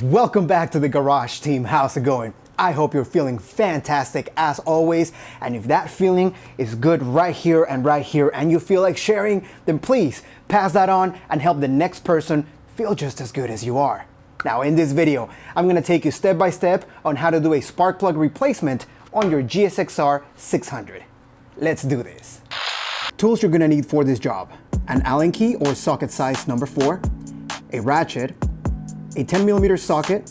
Welcome back to the garage team. How's it going? I hope you're feeling fantastic as always. And if that feeling is good right here and you feel like sharing, then please pass that on and help the next person feel just as good as you are. Now in this video, I'm gonna take you step by step on how to do a spark plug replacement on your GSXR 600. Let's do this. Tools you're gonna need for this job: an Allen key or socket size number 4, a ratchet, a 10mm socket,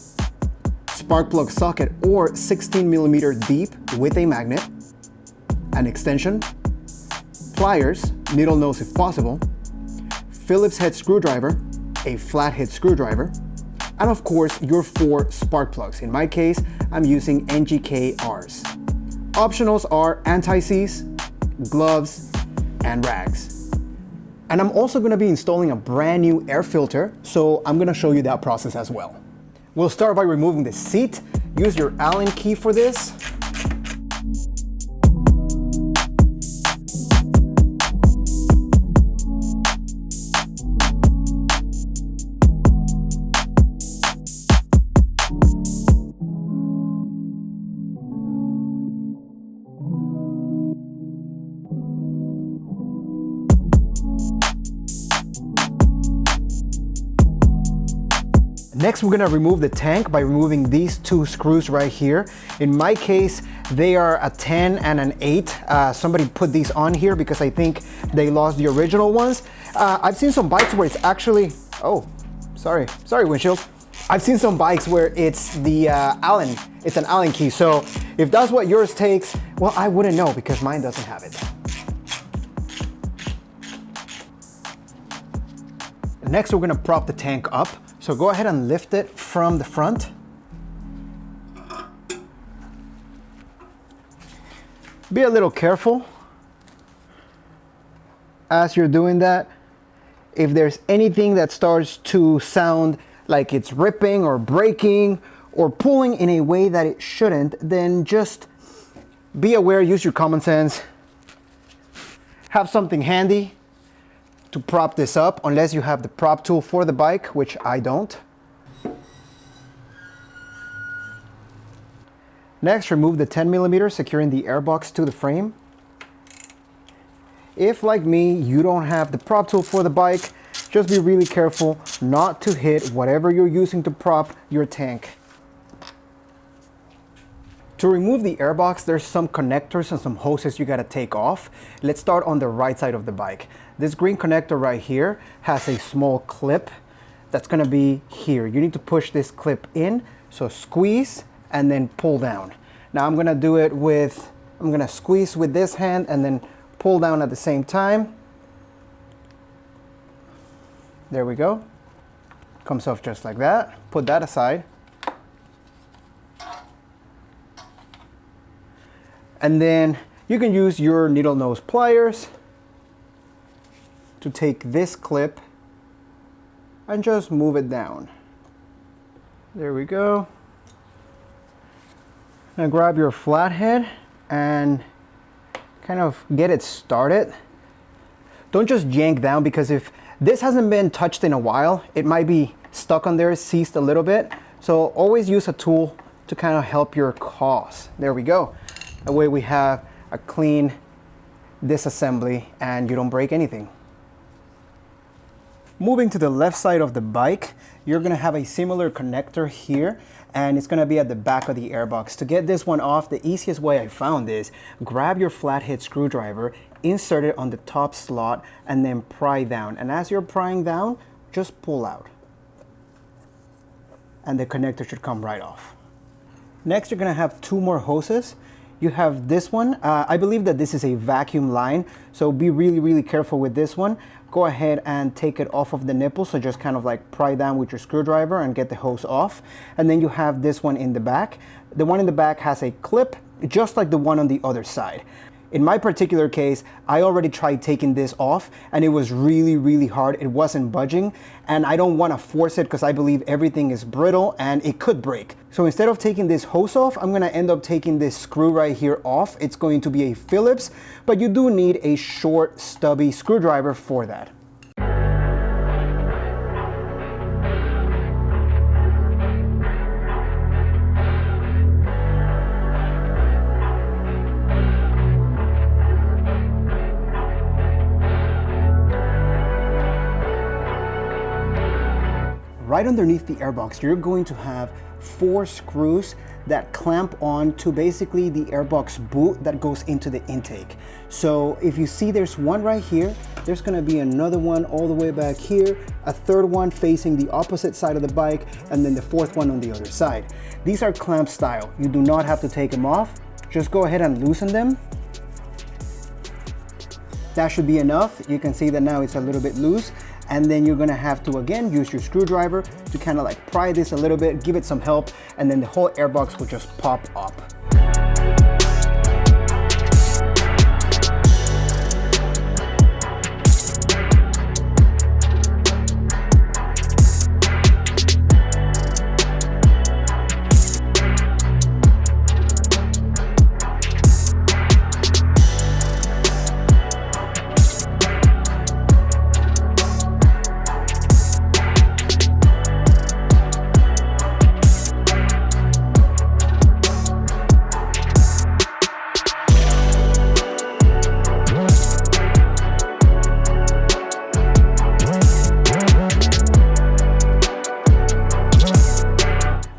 spark plug socket or 16mm deep with a magnet, an extension, pliers, needle nose if possible, Phillips head screwdriver, a flathead screwdriver, and of course your 4 spark plugs. In my case, I'm using NGK-Rs. Optionals are anti-seize, gloves, and rags. And I'm also gonna be installing a brand new air filter, so I'm gonna show you that process as well. We'll start by removing the seat. Use your Allen key for this. Next, we're gonna remove the tank by removing these 2 screws right here. In my case, they are a 10 and an 8. Somebody put these on here because I think they lost the original ones. I've seen some bikes where it's actually, oh, sorry windshield. I've seen some bikes where it's the Allen, it's an Allen key. So if that's what yours takes, well, I wouldn't know because mine doesn't have it. Next, we're gonna prop the tank up. So go ahead and lift it from the front. Be a little careful as you're doing that. If there's anything that starts to sound like it's ripping or breaking or pulling in a way that it shouldn't, then just be aware, use your common sense. Have something handy to prop this up, unless you have the prop tool for the bike, which I don't. Next, remove the 10mm securing the airbox to the frame. If, like me, you don't have the prop tool for the bike, just be really careful not to hit whatever you're using to prop your tank. To remove the airbox, there's some connectors and some hoses you gotta take off. Let's start on the right side of the bike. This green connector right here has a small clip that's gonna be here. You need to push this clip in, so squeeze and then pull down. Now I'm gonna do it with, I'm gonna squeeze with this hand and then pull down at the same time. There we go. Comes off just like that. Put that aside. And then you can use your needle nose pliers to take this clip and just move it down. There we go. Now grab your flathead and kind of get it started. Don't just yank down, because if this hasn't been touched in a while, it might be stuck on there, seized a little bit. So always use a tool to kind of help your cause. There we go. That way we have a clean disassembly and you don't break anything. Moving to the left side of the bike, you're gonna have a similar connector here, and it's gonna be at the back of the airbox. To get this one off, the easiest way I found is grab your flathead screwdriver, insert it on the top slot, and then pry down. And as you're prying down, just pull out. And the connector should come right off. Next, you're gonna have 2 more hoses. You have this one. I believe that this is a vacuum line, so be really careful with this one. Go ahead and take it off of the nipple, so just kind of like pry down with your screwdriver and get the hose off. And then you have this one in the back. The one in the back has a clip. just like the one on the other side. In my particular case, I already tried taking this off and it was really, really hard. It wasn't budging, and I don't want to force it because I believe everything is brittle and it could break. So instead of taking this hose off, I'm gonna end up taking this screw right here off. It's going to be a Phillips, but you do need a short, stubby screwdriver for that. Right underneath the airbox, you're going to have 4 screws that clamp on to basically the airbox boot that goes into the intake. So if you see there's one right here, there's gonna be another one all the way back here, a third one facing the opposite side of the bike, and then the 4th one on the other side. These are clamp style. You do not have to take them off. Just go ahead and loosen them. That should be enough. You can see that now it's a little bit loose. And then you're gonna have to, again, use your screwdriver to kind of like pry this a little bit, give it some help, and then the whole airbox will just pop up.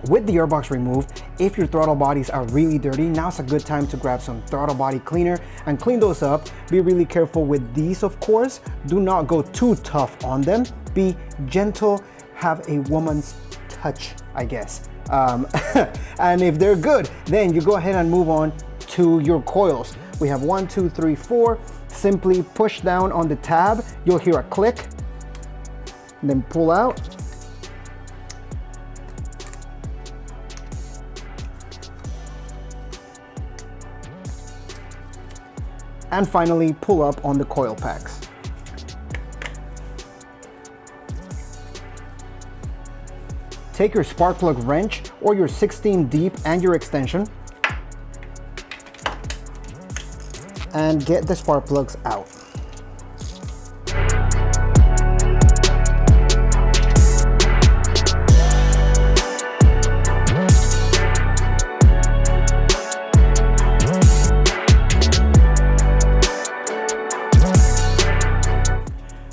With the airbox removed, if your throttle bodies are really dirty, now's a good time to grab some throttle body cleaner and clean those up. Be really careful with these, of course. Do not go too tough on them. Be gentle, have a woman's touch, I guess. And if they're good, then you go ahead and move on to your coils. We have 1, 2, 3, 4. Simply push down on the tab. You'll hear a click, and then pull out. And finally, pull up on the coil packs. Take your spark plug wrench or your 16 deep and your extension and get the spark plugs out.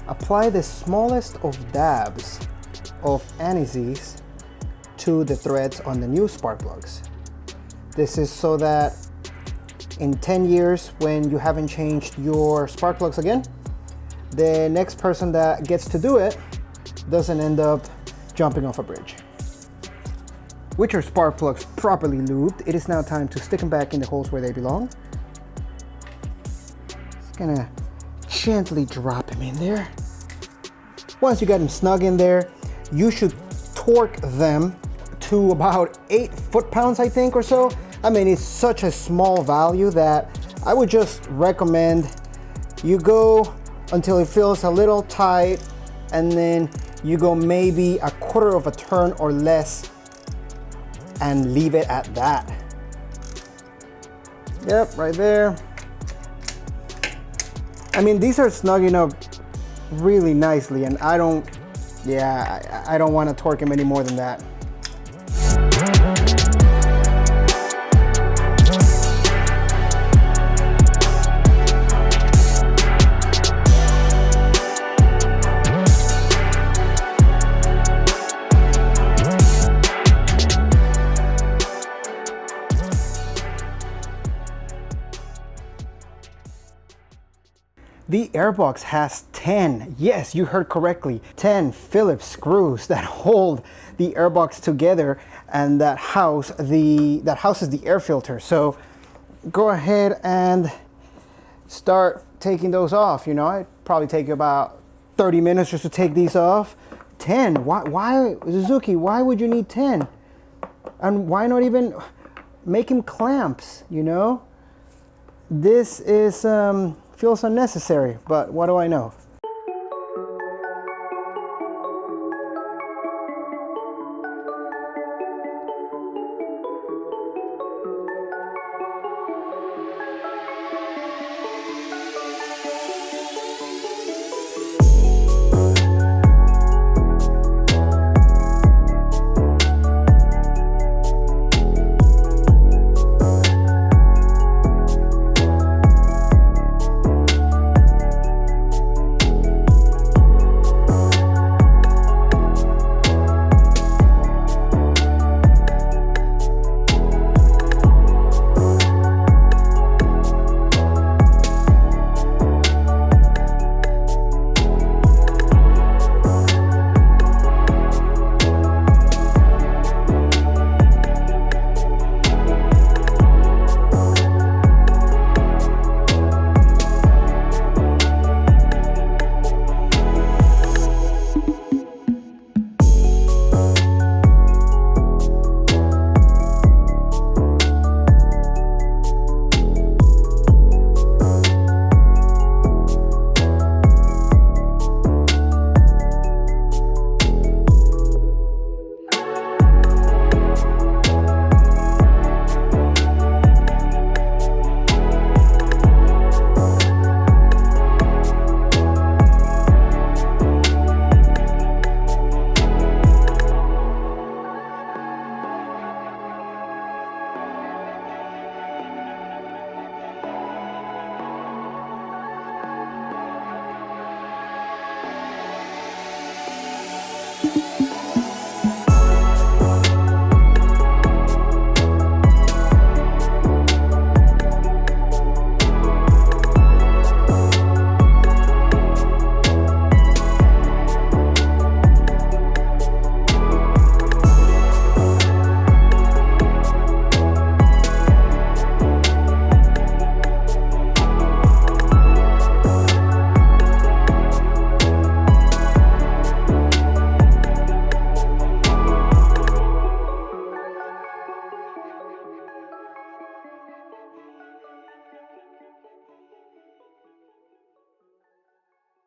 Apply the smallest of dabs of anise to the threads on the new spark plugs. This is so that in 10 years, when you haven't changed your spark plugs again, the next person that gets to do it doesn't end up jumping off a bridge. With your spark plugs properly lubed, it is now time to stick them back in the holes where they belong. Just gonna gently drop them in there. Once you got them snug in there, you should torque them to about 8 foot-pounds, I think, or so. I mean, it's such a small value that I would just recommend you go until it feels a little tight, and then you go maybe a quarter of a turn or less and leave it at that. Yep, right there. I mean, these are snugging up really nicely, and I don't want to torque them any more than that. The airbox has 10, yes, you heard correctly, 10 Phillips screws that hold the airbox together and that houses the air filter. So go ahead and start taking those off. You know, it'd probably take you about 30 minutes just to take these off. 10, why Suzuki, why would you need 10? And why not even make him clamps, you know? This is, feels unnecessary, but what do I know?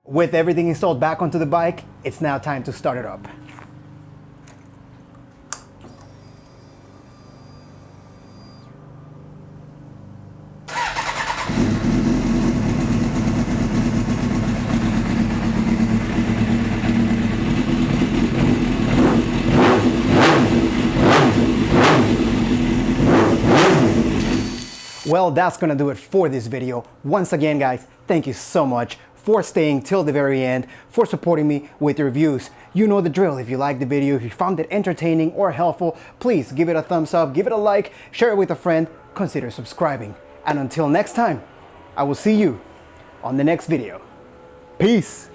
With everything installed back onto the bike, it's now time to start it up. Well, that's gonna do it for this video. Once again, guys, thank you so much for staying till the very end, for supporting me with your reviews. You know the drill. If you liked the video, if you found it entertaining or helpful, please give it a thumbs up, give it a like, share it with a friend, consider subscribing. And until next time, I will see you on the next video. Peace.